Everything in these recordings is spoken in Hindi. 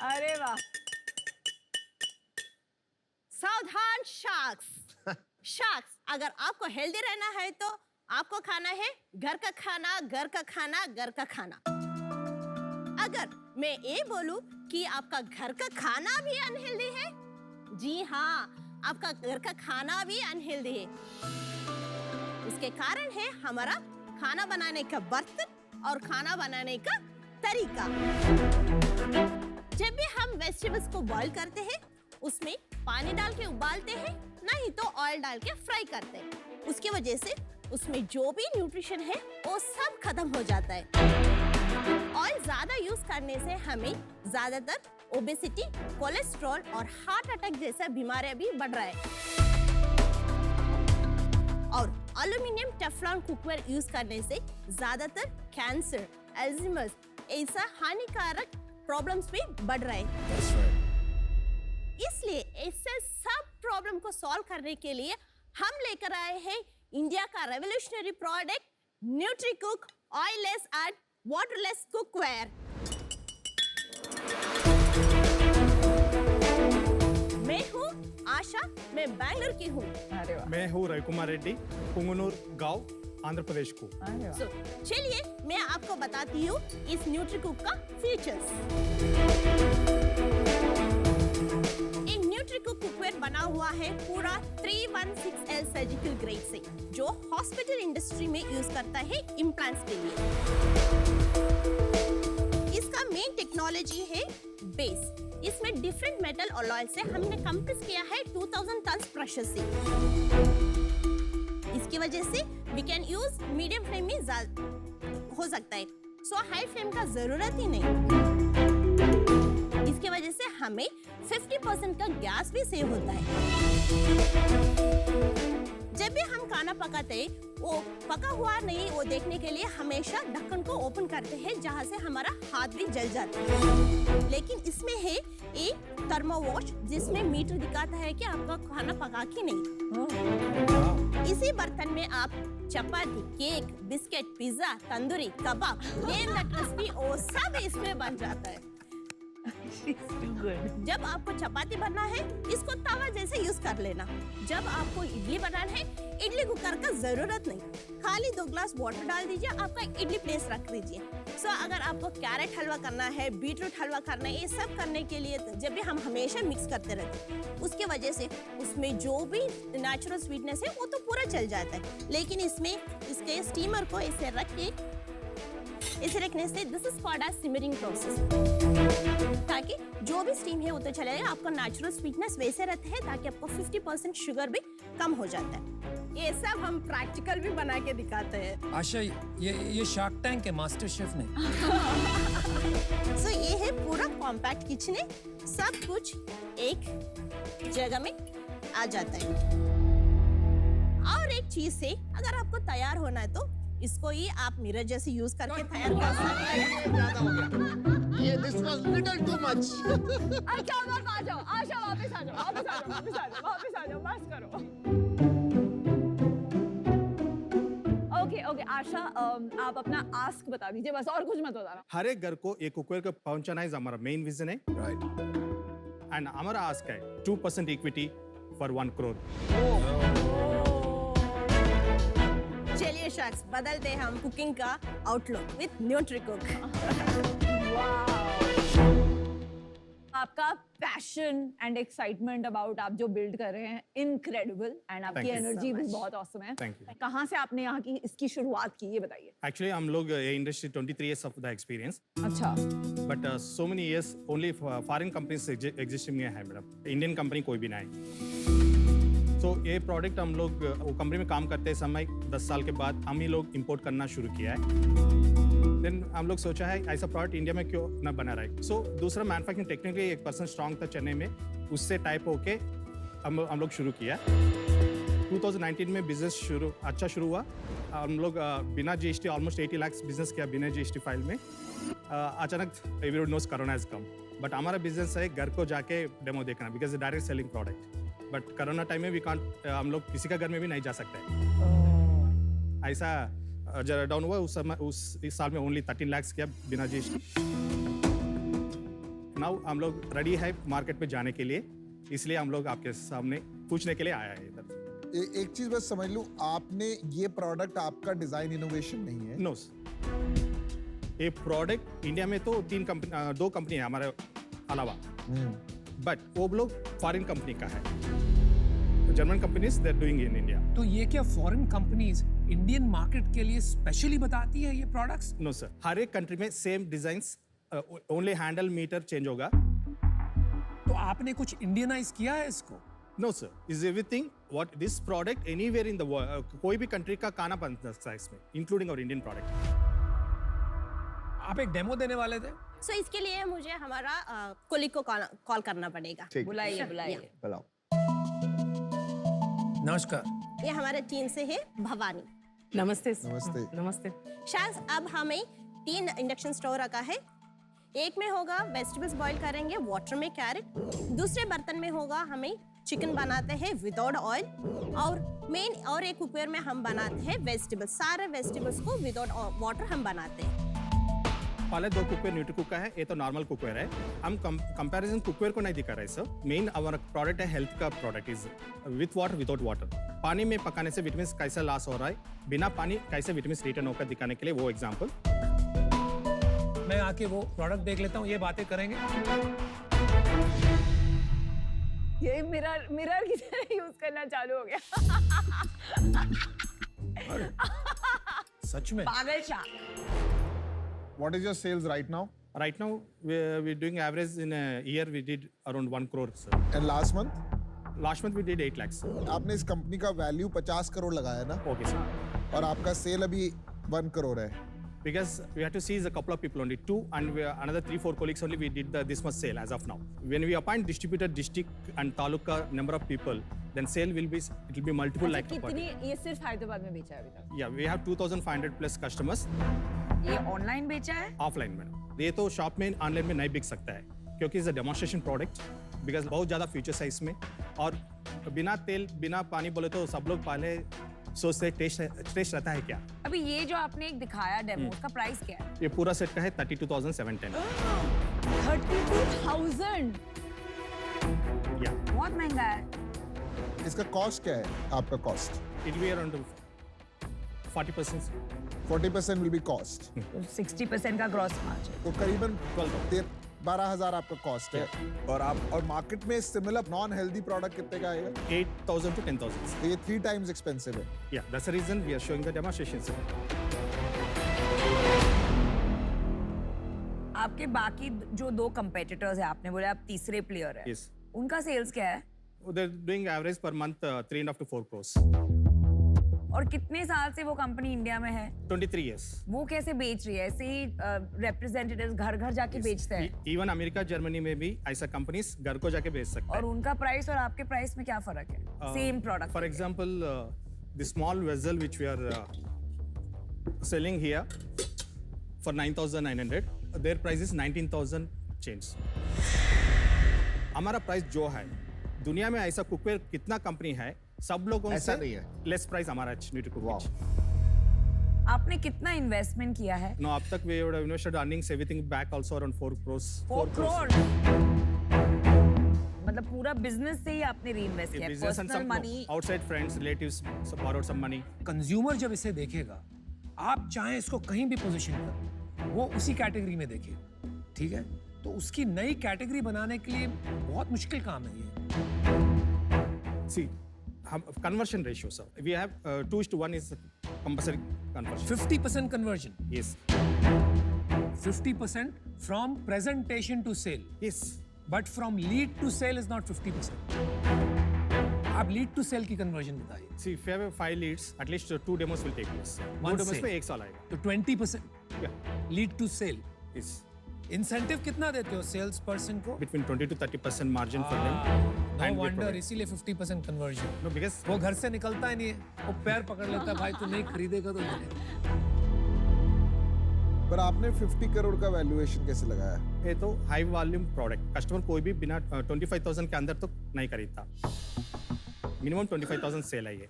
अरे वाह। सावधान शार्क्स। शार्क्स, अगर आपको हेल्दी रहना है तो आपको खाना है घर का खाना, घर का खाना, घर का खाना। अगर मैं ये बोलूं कि आपका घर का खाना भी अनहेल्दी है, जी हाँ, आपका घर का खाना भी अनहेल्दी है। उसके कारण है हमारा खाना बनाने का बर्तन और खाना बनाने का तरीका। जब भी हम वेजिटेबल्स को बॉईल करते हैं, उसमें पानी डाल के उबालते हैं, नहीं तो ऑयल डाल के फ्राई करते हैं। उसकी वजह से उसमें जो भी न्यूट्रिशन है वो सब खत्म हो जाता है। ऑयल ज्यादा यूज करने से हमें ज्यादातर ओबेसिटी, कोलेस्ट्रॉल और हार्ट अटैक जैसा बीमारियां भी बढ़ रहा है। और एल्युमिनियम टेफ्लॉन कुकवेयर यूज करने से ज्यादातर कैंसर, अल्जाइमर्स ऐसा हानिकारक प्रॉब्लम्स भी बढ़ रहे हैं। इसलिए ऐसे सब प्रॉब्लम को सॉल्व करने के लिए हम लेकर आए हैं इंडिया का revolutionary product Nutricook oilless and waterless cookware. मैं हूँ आशा, मैं बैंगलोर की हूँ। अरे वाह। मैं हूँ रविकुमार रेड्डी, पुंगनूर गांव, आंध्र प्रदेश को। अरे वाह। चलिए मैं आपको बताती हूँ इस न्यूट्रीकुक का फीचर्स। एक न्यूट्रीकुक कुकवेयर बना हुआ है पूरा 316L सर्जिकल ग्रेड से, जो हॉस्पिटल इंडस्ट्री में यूज करता है इम्प्लांट्स के लिए। इसका मेन टेक्नोलॉजी है बेस। इसमें डिफरेंट मेटल अलॉय से हमने कंप्रेस किया है 2000 टन प्रेशर से। इसकी वजह से we can use medium flame में हो सकता है, सो हाई फ्लेम का जरूरत ही नहीं। इसके वजह से हमें 50% का गैस भी सेव होता है। जब भी हम खाना पकाते हैं, वो पका हुआ नहीं वो देखने के लिए हमेशा ढक्कन को ओपन करते हैं, जहां से हमारा हाथ भी जल जाता है। लेकिन इसमें है एक थर्मोवॉश, जिसमें मीटर दिखाता है कि आपका खाना पका कि नहीं। इसी बर्तन में आप chapati, cake, biscuit, pizza, tandoori, कबाब, नेम दैट रेसिपी, वो सब इसमें बन जाता है। जब आपको चपाती बनना है, इसको तवा जैसे यूज कर लेना। जब आपको इडली बनाना है, इडली कुकर का जरूरत नहीं, खाली 2 ग्लास वाटर डाल दीजिए, आपका इडली प्लेस रख दीजिए। सो अगर आपको कैरेट हलवा करना है, बीटरूट हलवा करना है, ये सब करने के लिए जब भी हम हमेशा मिक्स करते रहते हैं, उसके वजह से उसमें जो भी नेचुरल स्वीटनेस है वो तो पूरा चल जाता है। लेकिन इसमें इसके स्टीमर को ऐसे रख के, इसे रखने से this is called as simmering process, ताकि जो भी स्टीम है वो तो चलेगा, आपका नेचुरल स्वीटनेस वैसे रहता है, ताकि आपको 50% शुगर भी कम हो जाता है। ये सब हम प्रैक्टिकल भी बना के दिखाते हैं। आशा, ये शार्क टैंक है मास्टर शेफ ने। सो ये है पूरा कॉम्पैक्ट किचन है, सब कुछ एक जगह में आ जाता है। और एक चीज से अगर आपको तैयार होना है तो इसको ही आप मिरर जैसे यूज करके तैयार कर सकते हैं। ज्यादा हो गया। ये this was little too much. अच्छा बस आ जाओ, आशा वापस आ जाओ, वापस आ जाओ, वापस आ जाओ, वापस आ जाओ, बस करो। ओके आशा, आप अपना आस्क बता दीजिए बस, और कुछ मत बताना। हर एक घर को एक कुकवेयर का पहुंचाना इज हमारा मेन विजन है। राइट। एंड हमारा आस्क है 2% इक्विटी फॉर 1 crore। चलिए शार्क्स, बदलते हैं हम कुकिंग का आउटलुक विद न्यूट्रीकुक। आपका पैशन एंड एक्साइटमेंट अबाउट आप जो बिल्ड कर रहे हैं इनक्रेडिबल, एंड आपकी Thank you एनर्जी so भी much. बहुत ऑसम है। Thank you. कहाँ से आपने यहाँ की इसकी शुरुआत की, ये बताइए। एक्चुअली हम लोग ये industry 23 years of the experience, अच्छा। but so many years only foreign companies existing में है मैडम, इंडियन कंपनी कोई भी ना है। तो ये प्रोडक्ट हम लोग वो कंपनी में काम करते समय 10 साल के बाद हम ही लोग इंपोर्ट करना शुरू किया है। देन हम लोग सोचा है ऐसा प्रोडक्ट इंडिया में क्यों ना बना रहा है। सो दूसरा मैन्युफैक्चरिंग टेक्निकली एक पर्सन स्ट्रांग था चेन्नई में, उससे टाइप होके हम लोग शुरू किया। 2019 में बिजनेस अच्छा शुरू हुआ। हम लोग बिना जीएसटी ऑलमोस्ट 80 लाख बिजनेस किया बिना जीएसटी फाइल में। अचानक everyone knows corona has come, but हमारा बिजनेस है घर को जाके डेमो देखना, because direct selling product. But corona time में वी कांट, हम लोग किसी का घर में भी नहीं जा सकते। ऐसा जरा डाउन हुआ उस समय, इस साल में ओनली 13 लाख किया बिना जीएसटी। नाउ हम लोग रेडी है मार्केट पे जाने के लिए, इसलिए हम लोग आपके सामने पूछने के लिए आया है इधर। एक चीज बस समझ लूं, आपने ये प्रोडक्ट आपका डिजाइन इनोवेशन नहीं है? नो ये प्रोडक्ट इंडिया में तो दो कंपनी है हमारे अलावा, बट वो लोग फॉरेन कंपनी का है। German companies they are doing in India. तो ये क्या फॉरेन कंपनीज इंडियन मार्केट के लिए स्पेशली बताती है ये प्रोडक्ट्स? नो सर, हर एक कंट्री में same designs, only handle meter change होगा। तो आपने कुछ इंडियनाइज किया है इसको? No sir, is everything what this product anywhere in the world, कोई भी कंट्री का खाना बन सकता है इसमें, इंक्लूडिंग और इंडियन प्रोडक्ट। आप एक डेमो देने वाले थे? सो इसके लिए मुझे हमारा कोलिग को कॉल करना पड़ेगा। ठीक, बुलाइए बुलाइए। बुलाओ। नमस्कार। ये हमारे टीम से है भवानी। नमस्ते नमस्ते। नमस्ते। शायद अब हमें 3 इंडक्शन स्टोव रखा है। एक में होगा वेजिटेबल्स बॉईल करेंगे वाटर में कैरेट, दूसरे बर्तन में होगा हमें चिकन बनाते हैं विदाउट ऑयल, और मेन और एक कुकर में हम बनाते हैं वेजिटेबल्स, सारे वेजिटेबल्स को विदाउट वाटर हम बनाते हैं। पहले 2 कुकर न्यूट्री कुकर है, ये तो नॉर्मल कुकर है। हम कंपैरिजन कुकर को नहीं दिखा रहे सर। मेन हमारा प्रोडक्ट है हेल्थ का product, is with water without water. पानी में पकाने से विटामिन कैसे लॉस हो रहा है, बिना पानी कैसे विटामिन रिटर्न होकर दिखाने के लिए वो एग्जांपल। मैं आके वो प्रोडक्ट देख लेता हूँ, ये बातें करेंगे। ये मिरर की तरह यूज करना चालू हो गया। सच में? पागल Shah. What is your sales right now? Right now we're doing average in a year we did around 1 crore sir. And last month? Last month we did 8 lakhs sir. आपने इस कंपनी का वैल्यू 50 करोड़ लगाया ना, Okay sir. और आपका सेल अभी 1 करोड़ है। Because we had to seize a couple of people only, 2 and another 3-4 colleagues only we did this much sale as of now. When we appoint distributor, district and taluka number of people, then sale will be, it will be multiple like कितनी ये सिर्फ हैदराबाद में बेचा है अभी तक? Yeah, we have 2,500 plus customers ये ऑनलाइन बेचा है? offline में। ये तो शॉप में ऑनलाइन में नहीं बिक सकता है, क्योंकि is a demonstration product, because बहुत ज़्यादा फीचर्स है इसमें। और बिना तेल बिना पानी बोले तो सब लोग पहले सोचते टेस्ट रहता है क्या। अभी ये जो आपने एक दिखाया डेमो, उसका प्राइस क्या है? ये पूरा सेट का है 32,710। 32,000 या बहुत महंगा है। इसका कॉस्ट क्या है आपका cost? It be around 40%। 40% will be cost, 60% का ग्रॉस मार्जिन। तो करीबन 12,000 आपका कॉस्ट है। और मार्केट में सिमिलर नॉन हेल्दी प्रोडक्ट कितने का आएगा? 8,000 to 10,000। तो ये 3 टाइम्स एक्सपेंसिव है। Yeah, that's the reason we are showing the demonstration sir. आपके बाकी जो 2 कंपेटिटर्स है, आपने बोला आप तीसरे प्लेयर है, Yes. उनका सेल्स क्या है? They're doing average per month 3.5 to 4 crores। और कितने साल से वो कंपनी इंडिया में है? 23 years। वो कैसे बेच रही है? ऐसे ही रिप्रेजेंटेटिव्स घर घर जाके बेचते हैं? इवन अमेरिका जर्मनी में भी ऐसा कंपनीज घर को जाके बेच सकता और है। उनका प्राइस और आपके प्राइस में क्या फर्क है? Same product. For example, the small vessel which we are selling here for 9,900, their price is 19,000 change। हमारा प्राइस जो है, दुनिया में ऐसा कुकवेयर कितना कंपनी है, सब लोगों ऐसा से नहीं है। लेस प्राइस हमारा न्यूट्री कुकवेयर। आपने कितना इन्वेस्टमेंट किया है? No, अब तक we would have invested earnings everything back also around 4 crores। 4 crore. मतलब पूरा बिजनेस से ही आपने री इन्वेस्ट किया है? Business and personal some money? outside friends, relatives borrowed some money। Consumer जब इसे देखेगा, आप चाहे इसको कहीं भी पोजीशन करें, वो उसी कैटेगरी में देखेगा, ठीक है? तो उसकी नई कैटेगरी बनाने के लिए बहुत मुश्किल काम है ये। See, conversion ratio sir, we have 2:1 is compulsory conversion। 50% conversion, Yes, 50% from presentation to sale, yes। but from lead to sale is not 50%। आप lead to sale की conversion बताइए। See, if you have 5 leads, at least 2 demos will take place। 2 One demos sale। में 1 साल आएगा। तो 20% Yeah, lead to sale। yes। Incentive कितना देते हो सेल्स पर्सन को? Between 20 to 30% margin for them। No And we wonder, provide- इसीलिए 50% कन्वर्जन। No, because वो घर से निकलता ही नहीं है, वो पैर पकड़ लेता है, भाई तू नहीं खरीदेगा तो ले। पर आपने 50 करोड़ का वैल्यूएशन कैसे लगाया? ये तो हाई वॉल्यूम प्रोडक्ट, कस्टमर कोई भी बिना 25,000 के अंदर तो नहीं खरीदता। मिनिमम 25,000 सेल है ये।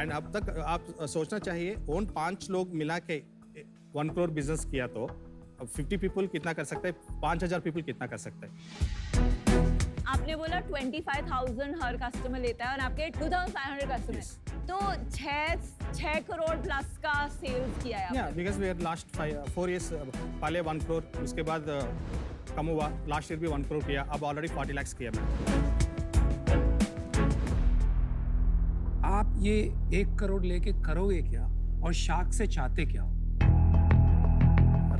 एंड अब तक आप सोचना चाहिए, ओन 5 लोग मिला के 1 करोड़ बिजनेस किया तो 50 पीपल कितना कर सकते हैं, 5000 पीपल कितना कर सकते हैं। आपने बोला 25,000 हर कस्टमर लेता है और आपके 2,500 कस्टमर, तो 6 करोड़ प्लस का सेल्स किया है या आपने। Because we are last 4 years पहले 1 crore, उसके बाद कम हुआ, लास्ट ईयर भी 1 crore किया, अब ऑलरेडी 40 lakhs किया मैंने। आप ये 1 करोड़ लेके करोगे क्या और शार्क से चाहते क्या हो?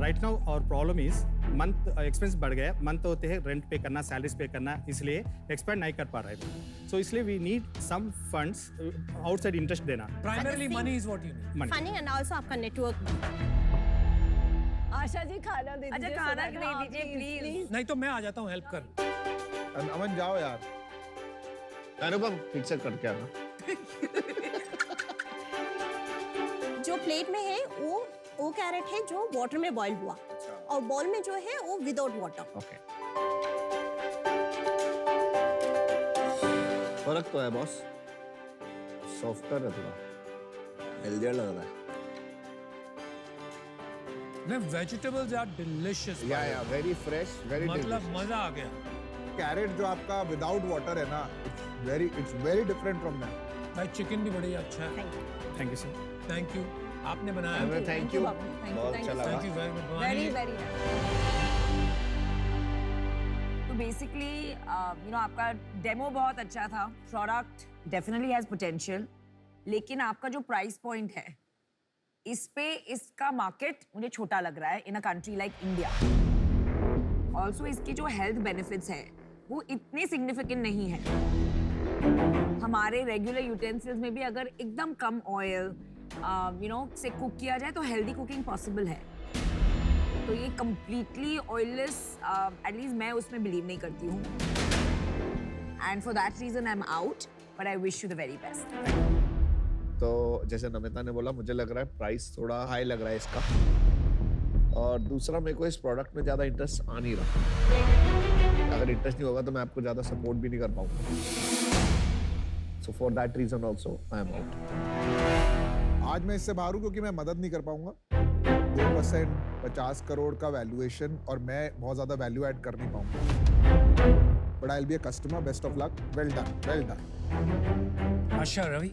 राइट नाउ और प्रॉब्लम इज मंथ एक्सपेंस बढ़ गया, मंथ होते हैं रेंट पे करना, सैलरीज पे करना, इसलिए एक्सपेंड नहीं कर पा रहे हैं। सो इसलिए we need some funds outside interest देना, primarily money is what you need. Money. Funding and also आपका नेटवर्क। आशा जी खाना दे दीजिए। अच्छा, खाना सुधा। दे हाँ, दीजिए, please। नहीं तो मैं आ जाता हूँ हेल्प कर। अमन जाओ यार। अनुपम ठीक से करके आना। जो प्लेट में है वो कैरेट है जो वाटर में बॉईल हुआ, और बॉल में जो है वो विदाउट वाटर। ओके, फर्क तो है बॉस, सॉफ्टर है थोड़ा, हेल्दियर लग रहा है। Vegetables are delicious. या वेरी फ्रेश, वेरी मतलब मजा आ गया। कैरेट जो आपका विदाउट वाटर है ना, it's very different from that. भाई चिकन भी बड़ी अच्छा है। Thank you sir. Thank you, आपने बनाया। Thank you, Babu, thank you, बहुत thank अच्छा you, लगा। Thank you very much. Very very. तो बेसिकली आपका डेमो बहुत अच्छा था, प्रोडक्ट डेफिनेटली हैज पोटेंशियल, लेकिन आपका जो प्राइस पॉइंट है इस पे इसका मार्केट मुझे छोटा लग रहा है in a country like India. Also इसकी जो हेल्थ बेनिफिट्स है वो इतने सिग्निफिकेंट नहीं है। हमारे रेगुलर यूटेंसिल्स में भी अगर एकदम कम ऑयल से कुक किया जाए तो हेल्दी कुकिंग पॉसिबल है। तो ये कंप्लीटली ऑयललेस, एटलीस्ट मैं उसमें बिलीव नहीं करती हूँ, and for that reason I am out, but I wish you the very best. तो जैसे नमिता ने बोला, मुझे लग रहा है प्राइस थोड़ा हाई लग रहा है इसका, और दूसरा मेरे को इस प्रोडक्ट में ज़्यादा इंटरेस्ट आ नहीं रहा। अगर इंटरेस्ट नहीं होगा तो मैं आपको ज़्यादा सपोर्ट भी नहीं कर पाऊंगा। So for that reason also I am out. आज मैं इससे बाहर हूं क्योंकि मैं मदद नहीं कर पाऊंगा। 2% 50 करोड़ का वैल्यूएशन, और मैं बहुत ज्यादा वैल्यू ऐड कर नहीं पाऊंगा। But I will be a customer, best of luck, well done, well done. Asha Ravi,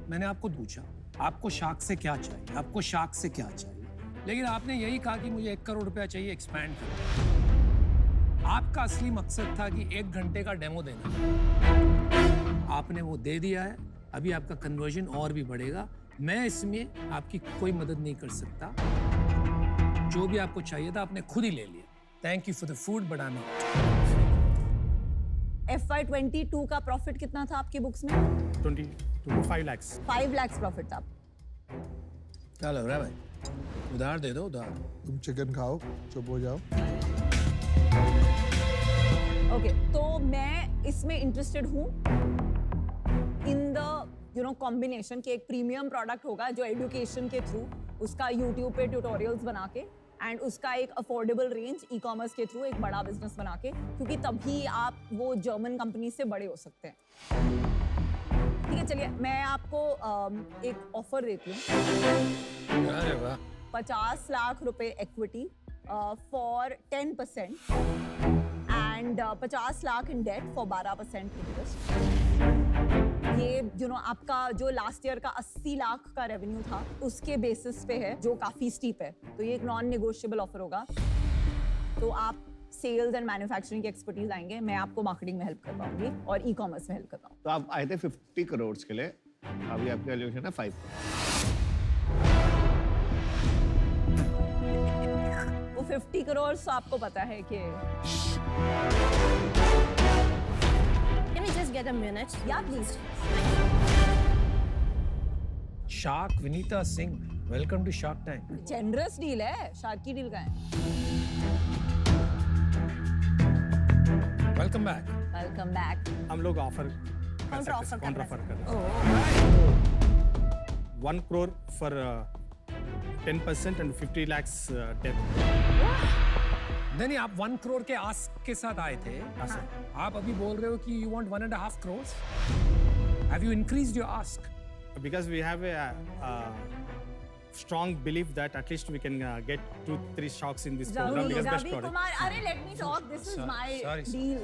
मैंने आपको पूछा आपको शार्क से क्या चाहिए, आपको शार्क से क्या चाहिए, लेकिन आपने यही कहा कि मुझे 1 करोड़ रुपया चाहिए एक्सपैंड करना। आपका असली मकसद था कि 1 घंटे का डेमो देना। आपने वो दे दिया है, अभी आपका कन्वर्जन और भी बढ़ेगा। मैं इसमें आपकी कोई मदद नहीं कर सकता। जो भी आपको चाहिए था आपने खुद ही ले लिया। Thank you for the food, but I am out. FY22 का प्रॉफिट कितना था आपकी बुक्स में? 5 lakhs। 5 lakhs प्रॉफिट था। क्या लग रहा है भाई? उधार दे दो, उधार। तुम चिकन खाओ, चुप हो जाओ। ओके, तो मैं इसमें इंटरेस्टेड हूँ इन द कॉम्बिनेशन के एक प्रीमियम प्रोडक्ट होगा जो एजुकेशन के थ्रू उसका यूट्यूब पे ट्यूटोरियल्स बना के, एंड उसका एक अफोर्डेबल रेंज ई कॉमर्स के थ्रू एक बड़ा बिजनेस बना के, क्योंकि तभी आप वो जर्मन कंपनी से बड़े हो सकते हैं। ठीक है, चलिए मैं आपको एक ऑफर देती हूँ। अरे वाह। 50 लाख रुपए equity for 10% and 50 lakh in debt for 12% interest. ये आपका जो लास्ट ईयर का 80 लाख का रेवेन्यू था उसके बेसिस पे है, जो काफी स्टीप है। तो ये एक नॉन नेगोशिएबल ऑफर होगा। तो आप सेल्स एंड मैन्युफैक्चरिंग की एक्सपर्टीज आएंगे, मैं आपको मार्केटिंग में हेल्प कर पाऊंगी और ई कॉमर्स में हेल्प कर पाऊंगी। तो आप आए थे 50 करोड़ के लिए, अभी आपकी वैल्यूएशन है 5 वो 50 करोड़ तो आपको पता है कि Can we just get a minute? या please. Shark Vineeta Singh, welcome to shark time. Generous deal है, शार्क की डील का है। Welcome back. Welcome back. हम लोग ऑफर Counter offer कर रहे ऑफर हैं। कर रहे हैं। 1 crore for 10% and 50 lakhs debt। नहीं, आप 1 करोड़ के आस्क के साथ आए थे। आप अभी बोल रहे हो कि you want 1.5 crores। Have you increased your ask? Because we have a strong belief that at least we can get 2-3 shocks in this Ravi, program because best Ravi product. Kumar, Arey, let me talk. This is my sorry, sir. deal.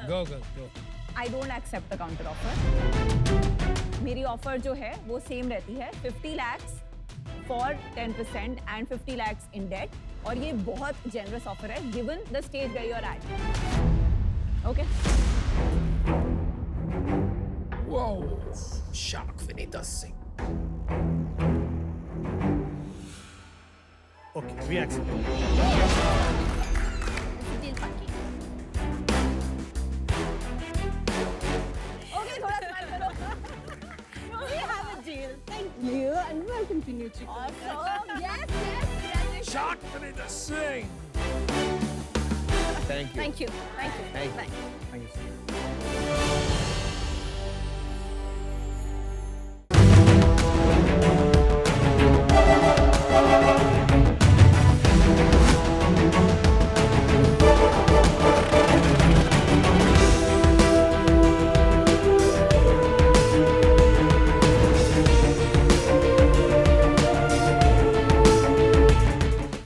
Go, go, go. I don't accept the counter offer. मेरी ऑफर जो है वो सेम रहती है 50 lakhs for 10% and 50 lakhs in debt और ये बहुत generous offer है given the stage where you're at. Okay? Whoa! Shock Vinita Singh. Okay, we accept. Deal पक्की Okay, थोड़ा smile करो. We have a deal. Thank you and welcome to New Chicken. Awesome. Yes, yes. Shock Vinita Singh. Thank you. Thank you Thank you. Thank you, sir.